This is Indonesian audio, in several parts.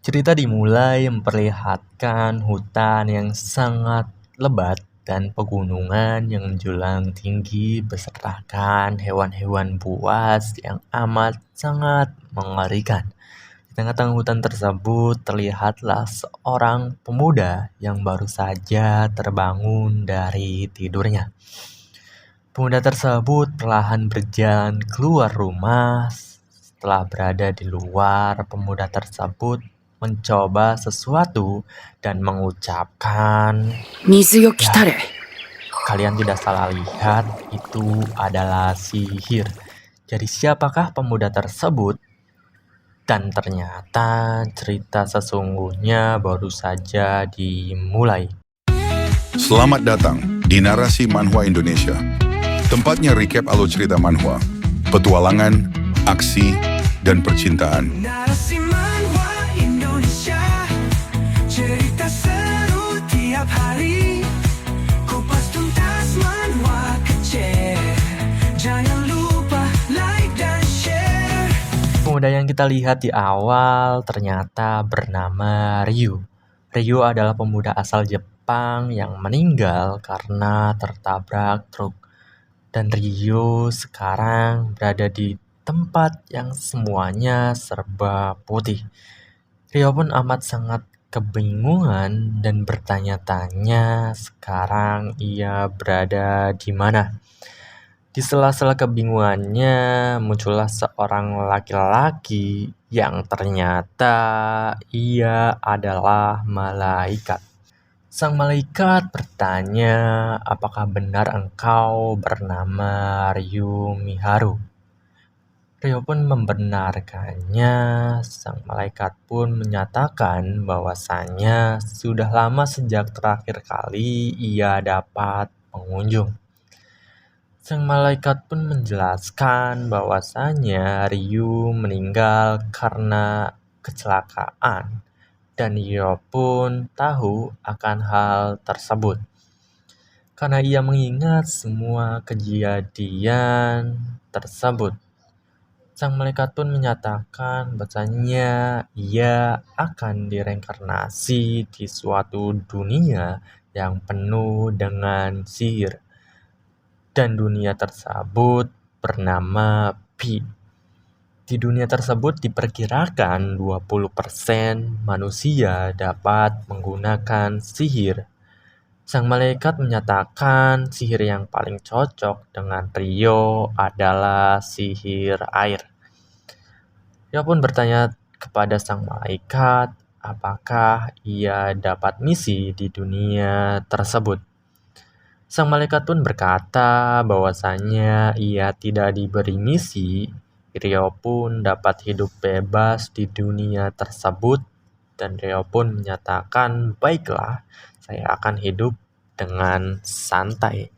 Cerita dimulai memperlihatkan hutan yang sangat lebat dan pegunungan yang menjulang tinggi besertakan hewan-hewan buas yang amat sangat mengerikan. Di tengah-tengah hutan tersebut terlihatlah seorang pemuda yang baru saja terbangun dari tidurnya. Pemuda tersebut perlahan berjalan keluar rumah. Setelah berada di luar, pemuda tersebut mencoba sesuatu dan mengucapkan, 水よ来たれ。 kalian tidak salah lihat, itu adalah sihir. Jadi siapakah pemuda tersebut? Dan ternyata cerita sesungguhnya baru saja dimulai. Selamat datang di Narasi Manhwa Indonesia. Tempatnya recap alur cerita manhwa, petualangan, aksi, dan percintaan. Narasi Manhwa Indonesia, cerita seru tiap hari. Kupas tuntas manhwa kecil, jangan lupa like dan share. Pemuda yang kita lihat di awal ternyata bernama Ryu. Ryu adalah pemuda asal Jepang yang meninggal karena tertabrak truk. Dan Ryu sekarang berada di tempat yang semuanya serba putih. Ryu pun amat sangat kebingungan dan bertanya-tanya sekarang ia berada di mana. Di sela-sela kebingungannya muncullah seorang laki-laki yang ternyata ia adalah malaikat. Sang malaikat bertanya, apakah benar engkau bernama Ryu Miharu? Ryu pun membenarkannya. Sang malaikat pun menyatakan bahwasannya sudah lama sejak terakhir kali ia dapat pengunjung. Sang malaikat pun menjelaskan bahwasannya Ryu meninggal karena kecelakaan. Dan ia pun tahu akan hal tersebut. Karena ia mengingat semua kejadian tersebut. Sang malaikat pun menyatakan bahwasanya ia akan direinkarnasi di suatu dunia yang penuh dengan sihir. Dan dunia tersebut bernama Pi. Di dunia tersebut diperkirakan 20% manusia dapat menggunakan sihir. Sang malaikat menyatakan sihir yang paling cocok dengan Ryo adalah sihir air. Ryo pun bertanya kepada sang malaikat apakah ia dapat misi di dunia tersebut. Sang malaikat pun berkata bahwasannya ia tidak diberi misi. Ryo pun dapat hidup bebas di dunia tersebut dan Ryo pun menyatakan, baiklah, saya akan hidup dengan santai.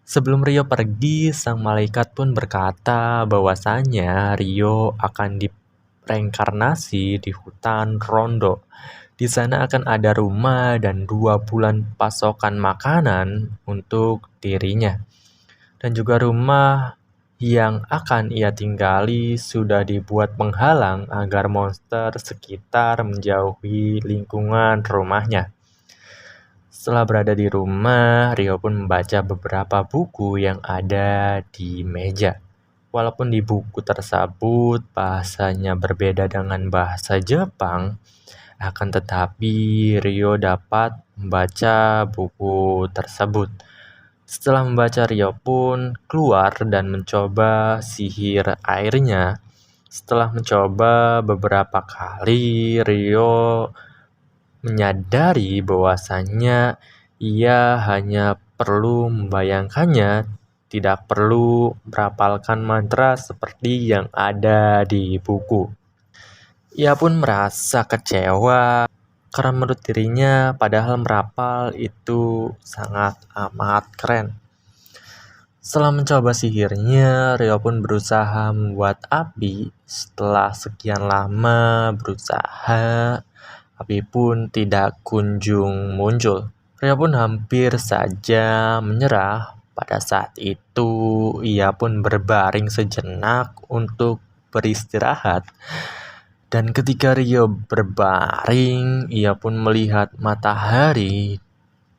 Sebelum Ryo pergi, sang malaikat pun berkata bahwasannya Ryo akan direinkarnasi di hutan Rondo. Di sana akan ada rumah dan 2 bulan pasokan makanan untuk dirinya. Dan juga rumah yang akan ia tinggali sudah dibuat penghalang agar monster sekitar menjauhi lingkungan rumahnya. Setelah berada di rumah, Ryo pun membaca beberapa buku yang ada di meja. Walaupun di buku tersebut bahasanya berbeda dengan bahasa Jepang, akan tetapi Ryo dapat membaca buku tersebut. Setelah membaca, Ryo pun keluar dan mencoba sihir airnya. Setelah mencoba beberapa kali, Ryo menyadari bahwasannya ia hanya perlu membayangkannya, tidak perlu merapalkan mantra seperti yang ada di buku. Ia pun merasa kecewa karena menurut dirinya padahal merapal itu sangat amat keren. Setelah mencoba sihirnya, Ryo pun berusaha membuat api. Setelah sekian lama berusaha, api pun tidak kunjung muncul. Ryo pun hampir saja menyerah. Pada saat itu, ia pun berbaring sejenak untuk beristirahat. Dan ketika Rio berbaring, ia pun melihat matahari.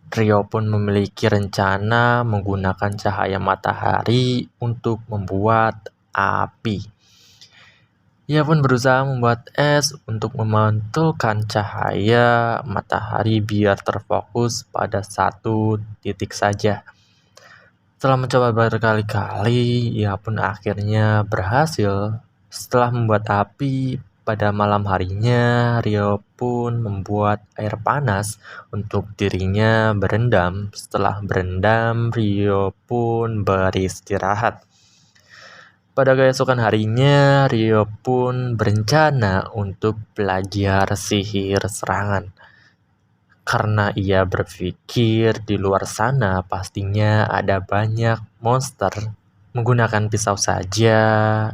Rio pun memiliki rencana menggunakan cahaya matahari untuk membuat api. Ia pun berusaha membuat es untuk memantulkan cahaya matahari biar terfokus pada satu titik saja. Setelah mencoba berkali-kali, ia pun akhirnya berhasil. Setelah membuat api, pada malam harinya Rio pun membuat air panas untuk dirinya berendam. Setelah berendam, Rio pun beristirahat. Pada keesokan harinya, Rio pun berencana untuk belajar sihir serangan. Karena ia berpikir di luar sana pastinya ada banyak monster. Menggunakan pisau saja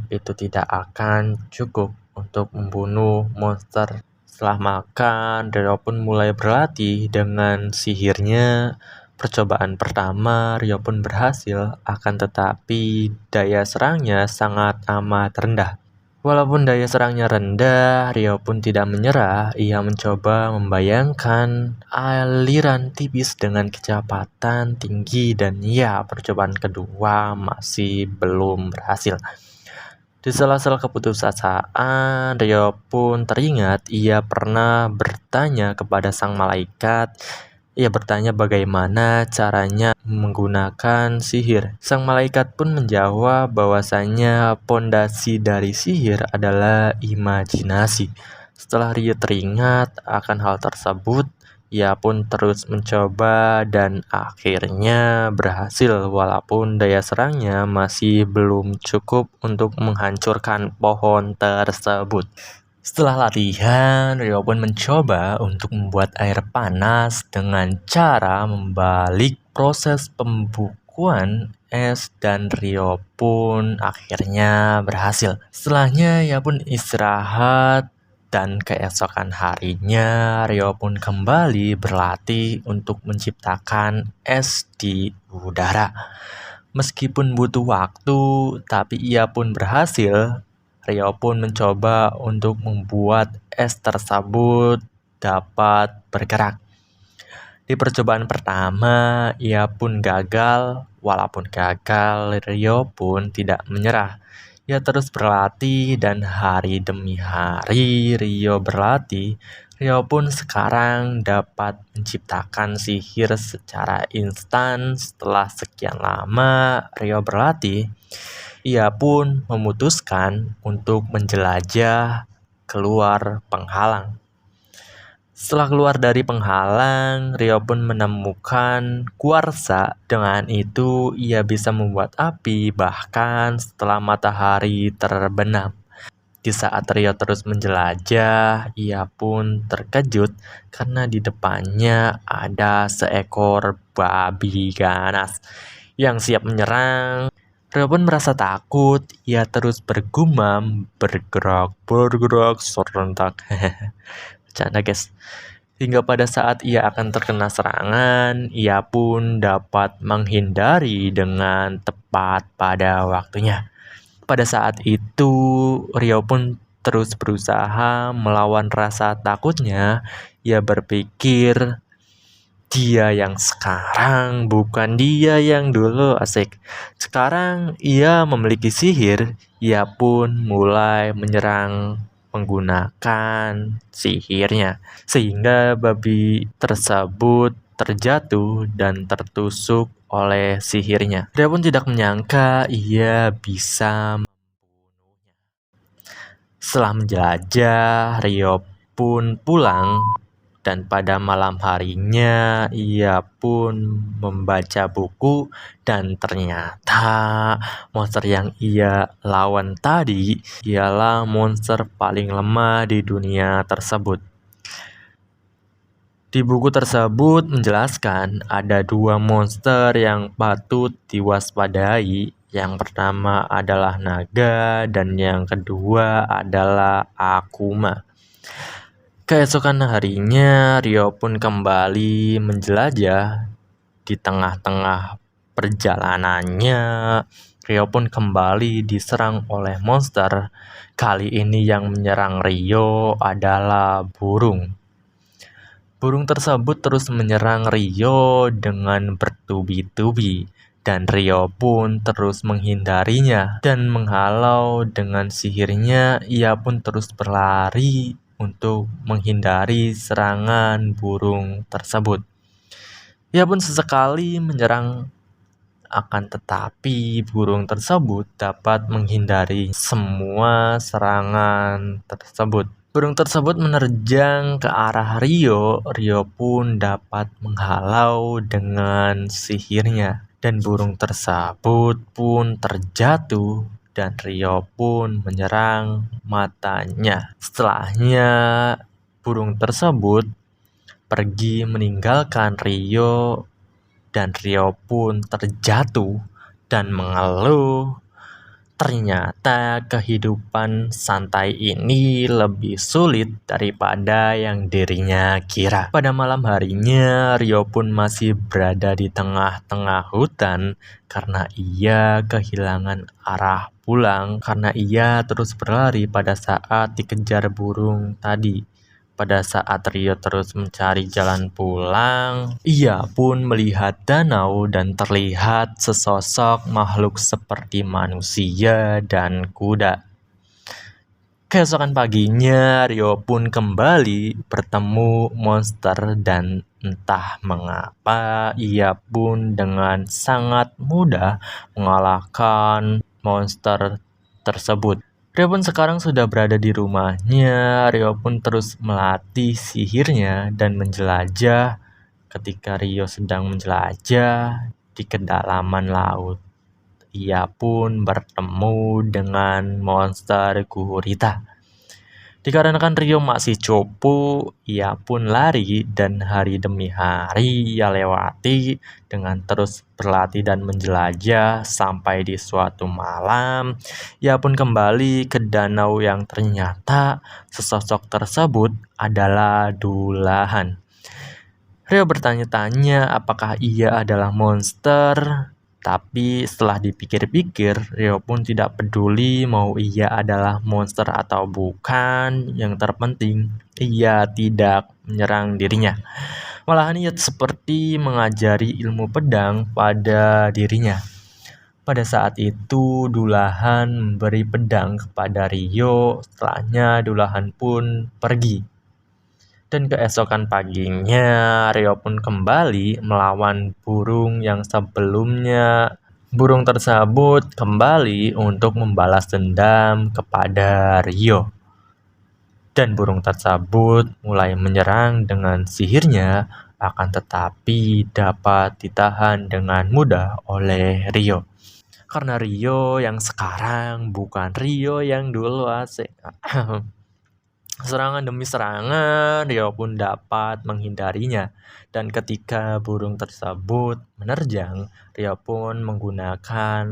itu tidak akan cukup untuk membunuh monster. Setelah makan, Rio pun mulai berlatih dengan sihirnya. Percobaan pertama Rio pun berhasil, akan tetapi daya serangnya sangat amat rendah. Walaupun daya serangnya rendah, Rio pun tidak menyerah. Ia mencoba membayangkan aliran tipis dengan kecepatan tinggi dan ya, percobaan kedua masih belum berhasil. Di sela-sela keputusasaan, Rio pun teringat ia pernah bertanya kepada sang malaikat. Ia bertanya bagaimana caranya menggunakan sihir. Sang malaikat pun menjawab bahwasanya pondasi dari sihir adalah imajinasi. Setelah Rio teringat akan hal tersebut, ia pun terus mencoba dan akhirnya berhasil walaupun daya serangnya masih belum cukup untuk menghancurkan pohon tersebut. Setelah latihan, Rio pun mencoba untuk membuat air panas dengan cara membalik proses pembukuan es dan Rio pun akhirnya berhasil. Setelahnya ia pun istirahat dan keesokan harinya Rio pun kembali berlatih untuk menciptakan es di udara. Meskipun butuh waktu, tapi ia pun berhasil. Rio pun mencoba untuk membuat es tersebut dapat bergerak. Di percobaan pertama, ia pun gagal. Walaupun gagal, Rio pun tidak menyerah. Ia terus berlatih dan hari demi hari Rio berlatih. Rio pun sekarang dapat menciptakan sihir secara instan. Setelah sekian lama Rio berlatih, ia pun memutuskan untuk menjelajah keluar penghalang. Setelah keluar dari penghalang, Rio pun menemukan kuarsa. Dengan itu, ia bisa membuat api bahkan setelah matahari terbenam. Di saat Rio terus menjelajah, ia pun terkejut karena di depannya ada seekor babi ganas yang siap menyerang. Rio pun merasa takut, ia terus bergumam, bergerak, serentak. Bercanda guys. Hingga pada saat ia akan terkena serangan, ia pun dapat menghindari dengan tepat pada waktunya. Pada saat itu, Rio pun terus berusaha melawan rasa takutnya. Ia berpikir, dia yang sekarang bukan dia yang dulu, asik. Sekarang ia memiliki sihir, ia pun mulai menyerang menggunakan sihirnya. Sehingga babi tersebut terjatuh dan tertusuk oleh sihirnya. Dia pun tidak menyangka ia bisa membunuhnya. Setelah menjelajah, Rio pun pulang. Dan pada malam harinya ia pun membaca buku dan ternyata monster yang ia lawan tadi ialah monster paling lemah di dunia tersebut. Di buku tersebut menjelaskan ada 2 monster yang patut diwaspadai. Yang pertama adalah naga dan yang kedua adalah Akuma. Keesokan harinya, Rio pun kembali menjelajah. Di tengah-tengah perjalanannya, Rio pun kembali diserang oleh monster. Kali ini yang menyerang Rio adalah burung. Burung tersebut terus menyerang Rio dengan bertubi-tubi, dan Rio pun terus menghindarinya dan menghalau dengan sihirnya. Ia pun terus berlari untuk menghindari serangan burung tersebut. Ia pun sesekali menyerang, akan tetapi burung tersebut dapat menghindari semua serangan tersebut. Burung tersebut menerjang ke arah Rio. Rio pun dapat menghalau dengan sihirnya, dan burung tersebut pun terjatuh dan Rio pun menyerang matanya. Setelahnya, burung tersebut pergi meninggalkan Rio, dan Rio pun terjatuh dan mengeluh. Ternyata kehidupan santai ini lebih sulit daripada yang dirinya kira. Pada malam harinya, Rio pun masih berada di tengah-tengah hutan karena ia kehilangan arah pulang, karena ia terus berlari pada saat dikejar burung tadi. Pada saat Rio terus mencari jalan pulang, ia pun melihat danau dan terlihat sesosok makhluk seperti manusia dan kuda. Keesokan paginya, Rio pun kembali bertemu monster, dan entah mengapa ia pun dengan sangat mudah mengalahkan monster tersebut. Rio pun sekarang sudah berada di rumahnya. Rio pun terus melatih sihirnya dan menjelajah. Ketika Rio sedang menjelajah di kedalaman laut, ia pun bertemu dengan monster gurita. Dikarenakan Rio masih cupu, ia pun lari, dan hari demi hari ia lewati dengan terus berlatih dan menjelajah. Sampai di suatu malam, ia pun kembali ke danau yang ternyata sesosok tersebut adalah Dulahan. Rio bertanya-tanya apakah ia adalah monster. Tapi setelah dipikir-pikir, Rio pun tidak peduli mau ia adalah monster atau bukan. Yang terpenting, ia tidak menyerang dirinya. Malahan ia seperti mengajari ilmu pedang pada dirinya. Pada saat itu, Dulahan memberi pedang kepada Rio. Setelahnya, Dulahan pun pergi. Dan keesokan paginya, Rio pun kembali melawan burung yang sebelumnya. Burung tersebut kembali untuk membalas dendam kepada Rio. Dan burung tersebut mulai menyerang dengan sihirnya, akan tetapi dapat ditahan dengan mudah oleh Rio. Karena Rio yang sekarang bukan Rio yang dulu, asik. Serangan demi serangan, Rio pun dapat menghindarinya. Dan ketika burung tersebut menerjang, Rio pun menggunakan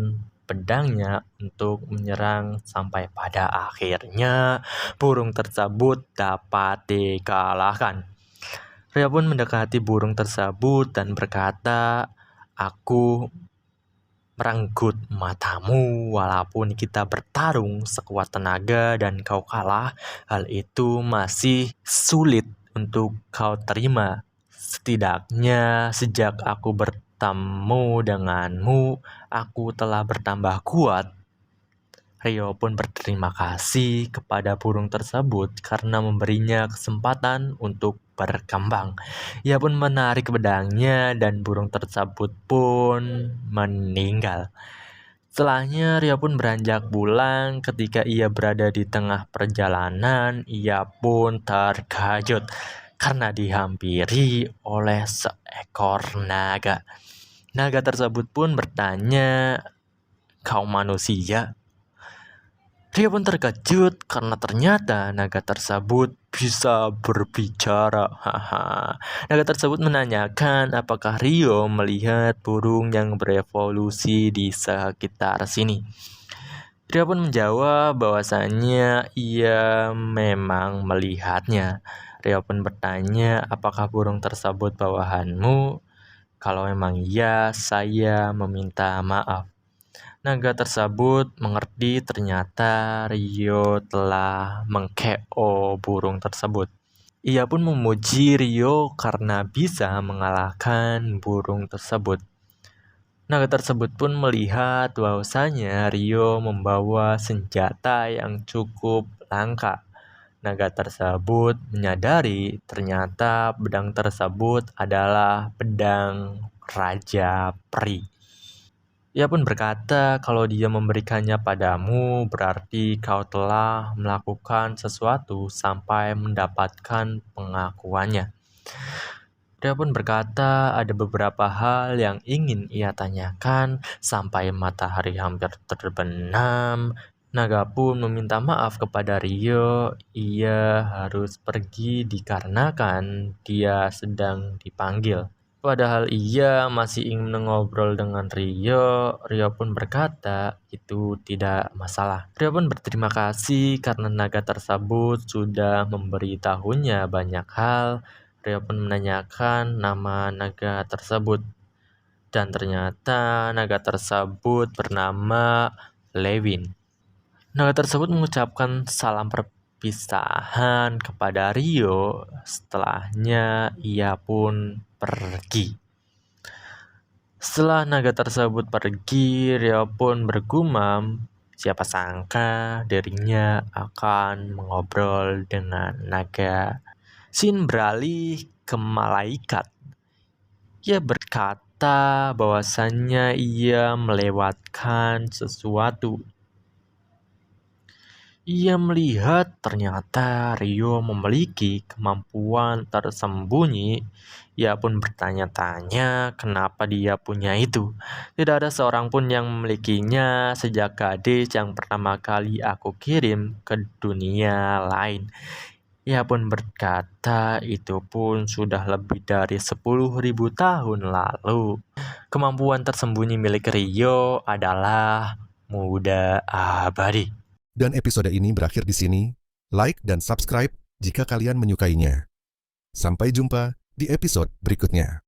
pedangnya untuk menyerang, sampai pada akhirnya burung tersebut dapat dikalahkan. Rio pun mendekati burung tersebut dan berkata, "Aku merenggut matamu. Walaupun kita bertarung sekuat tenaga dan kau kalah, hal itu masih sulit untuk kau terima. Setidaknya sejak aku bertemu denganmu, aku telah bertambah kuat." Rio pun berterima kasih kepada burung tersebut karena memberinya kesempatan untuk berkembang. Ia pun menarik pedangnya dan burung tersebut pun meninggal. Setelahnya, Rio pun beranjak pulang. Ketika ia berada di tengah perjalanan, ia pun terkejut karena dihampiri oleh seekor naga. Naga tersebut pun bertanya, "Kau manusia?" Rio pun terkejut karena ternyata naga tersebut bisa berbicara. Naga tersebut menanyakan apakah Rio melihat burung yang berevolusi di sekitar sini. Rio pun menjawab bahwasannya ia memang melihatnya. Rio pun bertanya, "Apakah burung tersebut bawahanmu?" Kalau memang iya, saya meminta maaf. Naga tersebut mengerti ternyata Rio telah meng-KO burung tersebut. Ia pun memuji Rio karena bisa mengalahkan burung tersebut. Naga tersebut pun melihat bahwasanya Rio membawa senjata yang cukup langka. Naga tersebut menyadari ternyata pedang tersebut adalah pedang Raja Peri. Ia pun berkata, kalau dia memberikannya padamu, berarti kau telah melakukan sesuatu sampai mendapatkan pengakuannya. Dia pun berkata, ada beberapa hal yang ingin ia tanyakan sampai matahari hampir terbenam. Naga pun meminta maaf kepada Rio. Ia harus pergi dikarenakan dia sedang dipanggil. Padahal ia masih ingin ngobrol dengan Rio. Rio pun berkata, itu tidak masalah. Rio pun berterima kasih karena naga tersebut sudah memberitahunya banyak hal. Rio pun menanyakan nama naga tersebut. Dan ternyata naga tersebut bernama Lewin. Naga tersebut mengucapkan salam perpisahan kepada Rio. Setelahnya ia pun pergi. Setelah naga tersebut pergi, Rio pun bergumam, siapa sangka dirinya akan mengobrol dengan naga. Scene beralih ke malaikat. Ia berkata bahwasannya ia melewatkan sesuatu. Ia melihat ternyata Rio memiliki kemampuan tersembunyi. Ia pun bertanya-tanya kenapa dia punya itu. Tidak ada seorang pun yang memilikinya sejak gadis yang pertama kali aku kirim ke dunia lain. Ia pun berkata itu pun sudah lebih dari 10.000 tahun lalu. Kemampuan tersembunyi milik Rio adalah muda abadi. Dan episode ini berakhir di sini. Like dan subscribe jika kalian menyukainya. Sampai jumpa di episode berikutnya.